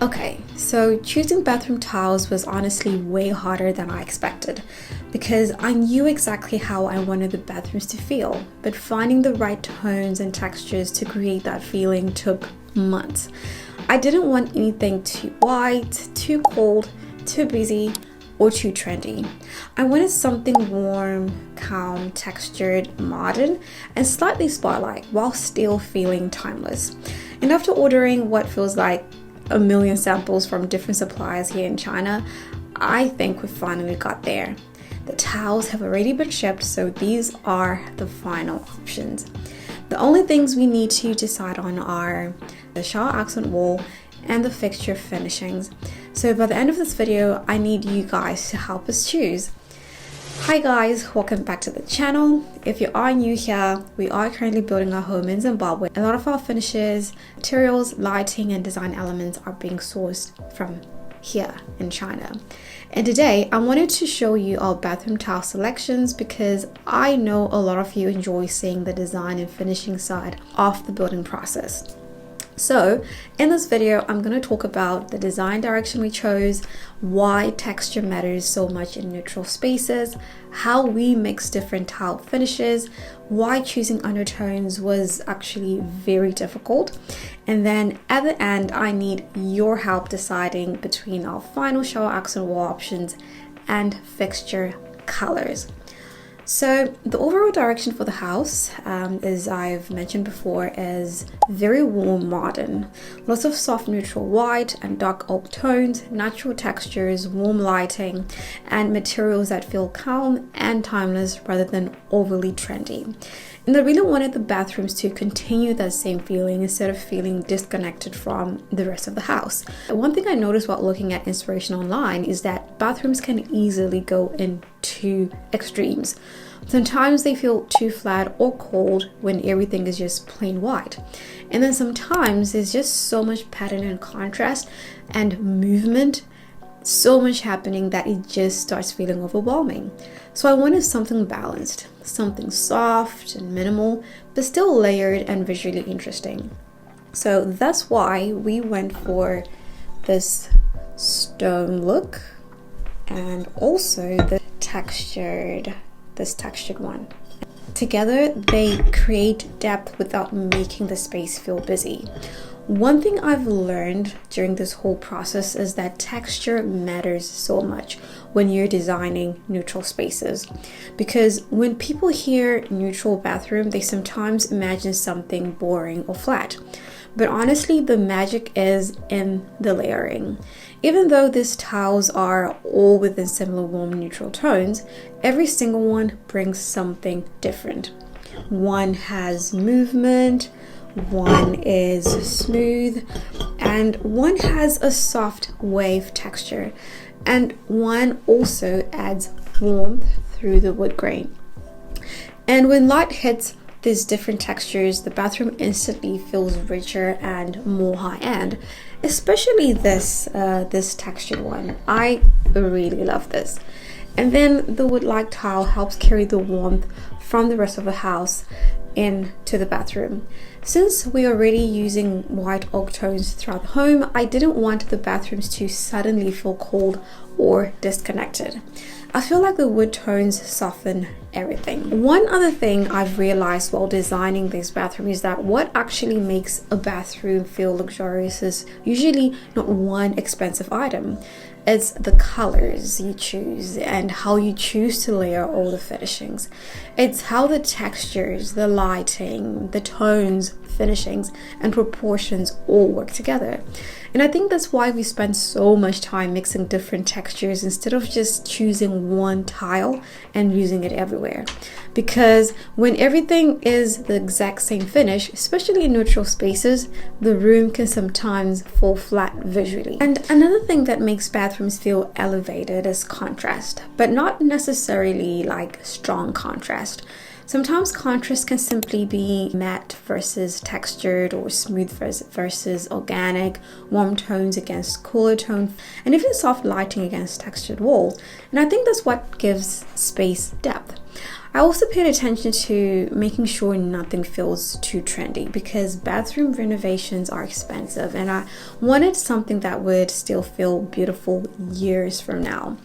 Okay, so choosing bathroom tiles was honestly way harder than I expected because I knew exactly how I wanted the bathrooms to feel, but finding the right tones and textures to create that feeling took months. I didn't want anything too white, too cold, too busy, or too trendy. I wanted something warm, calm, textured, modern, and slightly spotlight while still feeling timeless. And after ordering what feels like a million samples from different suppliers here in China, I think we finally got there. The towels have already been shipped, so these are the final options. The only things we need to decide on are the shower accent wall and the fixture finishings. So by the end of this video, I need you guys to help us choose. Hi guys, welcome back to the channel. If you are new here, we are currently building our home in Zimbabwe. A lot of our finishes, materials, lighting and design elements are being sourced from here in China. And today I wanted to show you our bathroom tile selections because I know a lot of you enjoy seeing the design and finishing side of the building process. So in this video, I'm going to talk about the design direction we chose, why texture matters so much in neutral spaces, how we mix different tile finishes, why choosing undertones was actually very difficult, and then at the end, I need your help deciding between our final shower accent wall options and fixture colors. So the overall direction for the house, as I've mentioned before, is very warm modern. Lots of soft neutral white and dark oak tones, natural textures, warm lighting, and materials that feel calm and timeless rather than overly trendy. And I really wanted the bathrooms to continue that same feeling instead of feeling disconnected from the rest of the house. One thing I noticed while looking at inspiration online is that bathrooms can easily go in two extremes. Sometimes they feel too flat or cold when everything is just plain white. And then sometimes there's just so much pattern and contrast and movement, so much happening that it just starts feeling overwhelming. So I wanted something balanced, something soft and minimal, but still layered and visually interesting. So that's why we went for this stone look and also this textured one. Together, they create depth without making the space feel busy. One thing I've learned during this whole process is that texture matters so much when you're designing neutral spaces, because when people hear neutral bathroom, they sometimes imagine something boring or flat. But honestly, the magic is in the layering. Even though these tiles are all within similar warm neutral tones, every single one brings something different. One has movement, one is smooth, and one has a soft wave texture, and one also adds warmth through the wood grain. And when light hits these different textures, the bathroom instantly feels richer and more high-end, especially this textured one. I really love this. And then the wood-like tile helps carry the warmth from the rest of the house into the bathroom. Since we're already using white oak tones throughout the home, I didn't want the bathrooms to suddenly feel cold or disconnected. I feel like the wood tones soften everything. One other thing I've realized while designing this bathroom is that what actually makes a bathroom feel luxurious is usually not one expensive item. It's the colors you choose and how you choose to layer all the finishings. It's how the textures, the lighting, the tones, finishings, and proportions all work together. And I think that's why we spend so much time mixing different textures instead of just choosing one tile and using it everywhere. Because when everything is the exact same finish, especially in neutral spaces, the room can sometimes fall flat visually. And another thing that makes bathrooms feel elevated is contrast, but not necessarily like strong contrast. Sometimes contrast can simply be matte versus textured, or smooth versus organic, warm tones against cooler tones, and even soft lighting against textured walls. And I think that's what gives space depth. I also paid attention to making sure nothing feels too trendy because bathroom renovations are expensive and I wanted something that would still feel beautiful years from now.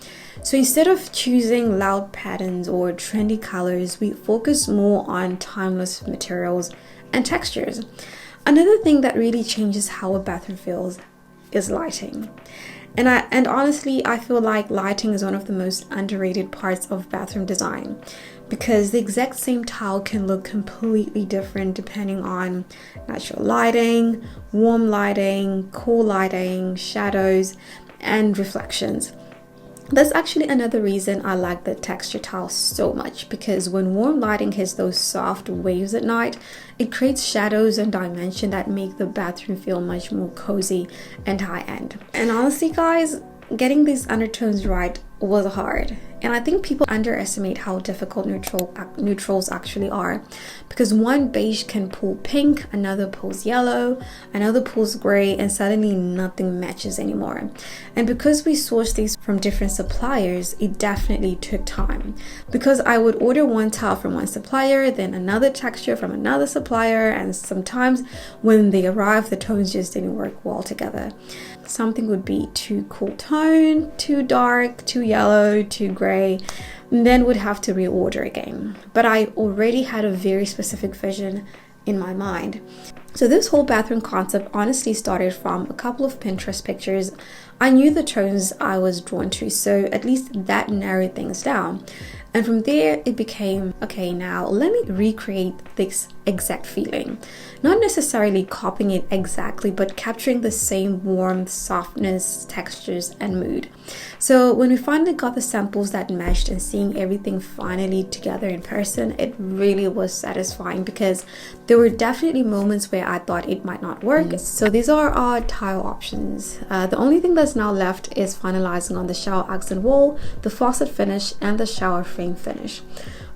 So instead of choosing loud patterns or trendy colors, we focus more on timeless materials and textures. Another thing that really changes how a bathroom feels is lighting. And honestly, I feel like lighting is one of the most underrated parts of bathroom design because the exact same tile can look completely different depending on natural lighting, warm lighting, cool lighting, shadows, and reflections. That's actually another reason I like the texture tile so much, because when warm lighting hits those soft waves at night, it creates shadows and dimension that make the bathroom feel much more cozy and high-end. And honestly guys, getting these undertones right was hard. And I think people underestimate how difficult neutrals actually are, because one beige can pull pink, another pulls yellow, another pulls gray, and suddenly nothing matches anymore. And because we source these from different suppliers, it definitely took time, because I would order one tile from one supplier, then another texture from another supplier, and sometimes when they arrived, the tones just didn't work well together. Something would be too cool tone, too dark, too yellow, too gray, and then would have to reorder again. But I already had a very specific vision in my mind. So this whole bathroom concept honestly started from a couple of Pinterest pictures. I knew the tones I was drawn to, so at least that narrowed things down. And from there, it became, okay, now let me recreate this exact feeling. Not necessarily copying it exactly, but capturing the same warmth, softness, textures, and mood. So when we finally got the samples that matched and seeing everything finally together in person, it really was satisfying, because there were definitely moments where I thought it might not work. So these are our tile options. The only thing that's now left is finalizing on the shower accent wall, the faucet finish, and the shower frame finish.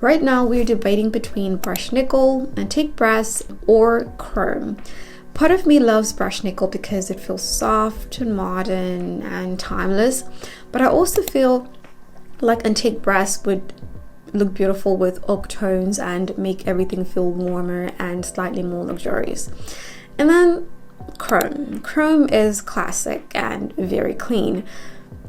Right now we're debating between brushed nickel, antique brass, or chrome. Part of me loves brushed nickel because it feels soft and modern and timeless, but I also feel like antique brass would look beautiful with oak tones and make everything feel warmer and slightly more luxurious. And then chrome is classic and very clean.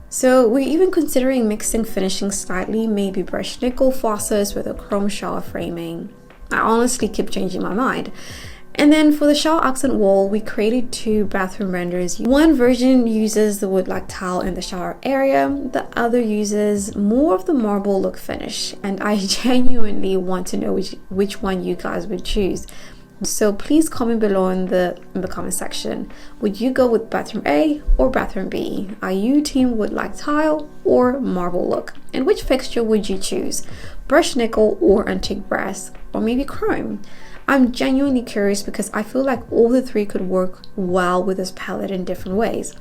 So we're even considering mixing finishing slightly, maybe brushed nickel faucets with a chrome shower framing. I honestly keep changing my mind. And then for the shower accent wall, we created two bathroom renders. One version uses the wood-like tile in the shower area, the other uses more of the marble look finish, and I genuinely want to know which one you guys would choose. So please comment below in the comment section. Would you go with bathroom A or bathroom B? Are you team wood-like tile or marble look? And which fixture would you choose? Brushed nickel or antique brass, or maybe chrome? I'm genuinely curious because I feel like all the three could work well with this palette in different ways.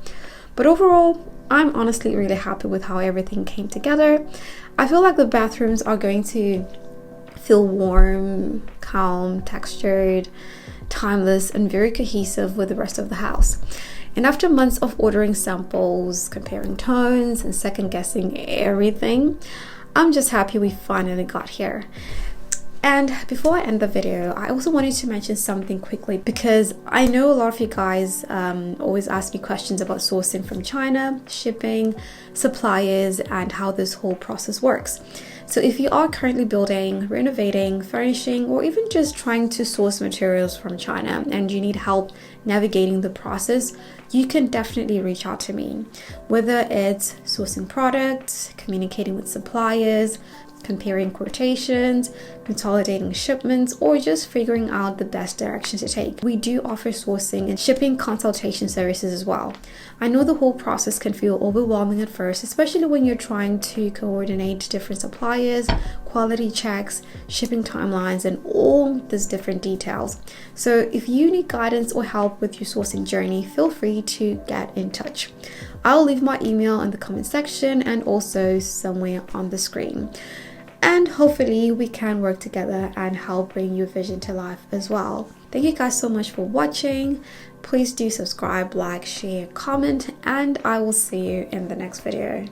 But overall, I'm honestly really happy with how everything came together. I feel like the bathrooms are going to feel warm, calm, textured, timeless, and very cohesive with the rest of the house. And after months of ordering samples, comparing tones, and second guessing everything, I'm just happy we finally got here. And before I end the video, I also wanted to mention something quickly, because I know a lot of you guys always ask me questions about sourcing from China, shipping, suppliers, and how this whole process works. So if you are currently building, renovating, furnishing, or even just trying to source materials from China and you need help navigating the process, you can definitely reach out to me. Whether it's sourcing products, communicating with suppliers, comparing quotations, consolidating shipments, or just figuring out the best direction to take. We do offer sourcing and shipping consultation services as well. I know the whole process can feel overwhelming at first, especially when you're trying to coordinate different suppliers, quality checks, shipping timelines, and all these different details. So if you need guidance or help with your sourcing journey, feel free to get in touch. I'll leave my email in the comment section and also somewhere on the screen. And hopefully we can work together and help bring your vision to life as well. Thank you guys so much for watching. Please do subscribe, like, share, comment, and I will see you in the next video.